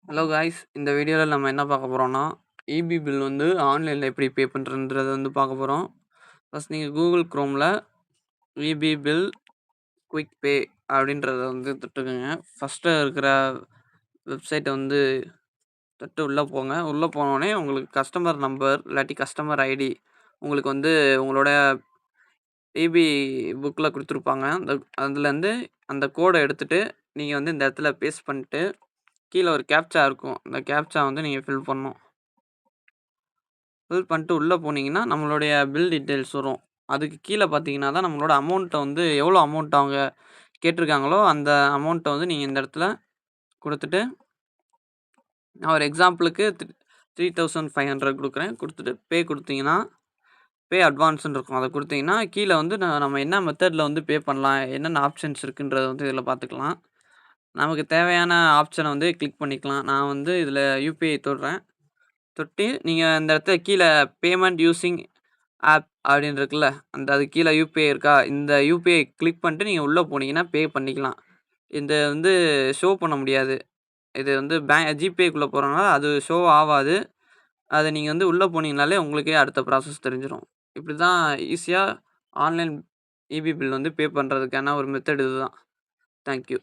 Hello guys, இந்த வீடியோவில் நம்ம என்ன பார்க்க போகிறோம்னா, இபி பில் வந்து ஆன்லைனில் எப்படி பே பண்ணுறதுன்றதை வந்து பார்க்க போகிறோம். ஃபஸ்ட் நீங்கள் கூகுள் குரோமில் இபி பில் குயிக் பே அப்படின்றத வந்து தொட்டுக்குங்க. ஃபஸ்ட்டு இருக்கிற வெப்சைட்டை வந்து தொட்டு உள்ளே போங்க. உள்ளே போனோடனே உங்களுக்கு கஸ்டமர் நம்பர் இல்லாட்டி கஸ்டமர் ஐடி உங்களுக்கு வந்து உங்களோட இபி புக்கில் கொடுத்துருப்பாங்க. அதுலேருந்து அந்த கோடை எடுத்துகிட்டு நீங்கள் வந்து இந்த இடத்துல பேஸ்ட் பண்ணிட்டு கீழே ஒரு கேப்ச்சா இருக்கும். அந்த கேப்ச்சா வந்து நீங்கள் ஃபில் பண்ணணும். ஃபில் பண்ணிட்டு உள்ளே போனீங்கன்னா நம்மளுடைய பில் டீட்டெயில்ஸ் வரும். அதுக்கு கீழே பார்த்தீங்கன்னா தான் நம்மளோட அமௌண்ட்டை வந்து எவ்வளோ அமௌண்ட் அவங்க கேட்டிருக்காங்களோ அந்த அமௌண்ட்டை வந்து நீங்கள் இந்த இடத்துல கொடுத்துட்டு, நான் ஒரு எக்ஸாம்பிளுக்கு 3500 கொடுக்குறேன். கொடுத்துட்டு பே கொடுத்தீங்கன்னா, பே அட்வான்ஸ்ன்னு இருக்கும். அதை கொடுத்தீங்கன்னா கீழே வந்து நம்ம என்ன மெத்தடில் வந்து பே பண்ணலாம், என்னென்ன ஆப்ஷன்ஸ் இருக்குன்றத வந்து இதில் பார்த்துக்கலாம். நமக்கு தேவையான ஆப்ஷனை வந்து கிளிக் பண்ணிக்கலாம். நான் வந்து இதில் யுபிஐ தொடுறேன். தொட்டு நீங்கள் இந்த இடத்துல கீழே பேமெண்ட் யூஸிங் ஆப் அப்படின்னு இருக்குல்ல, அது கீழே யுபிஐ இருக்கா, இந்த யுபிஐ கிளிக் பண்ணிட்டு நீங்கள் உள்ளே போனீங்கன்னா பே பண்ணிக்கலாம். இந்த வந்து ஷோ பண்ண முடியாது. இது வந்து ஜிபேக்குள்ளே போகிறனால அது ஷோ ஆகாது. அதை நீங்கள் வந்து உள்ளே போனீங்கனாலே உங்களுக்கே அடுத்த ப்ராசஸ் தெரிஞ்சிடும். இப்படி தான் ஈஸியாக ஆன்லைன் இபி பில் வந்து பே பண்ணுறதுக்கான ஒரு மெத்தட் இதுதான். தேங்க்யூ.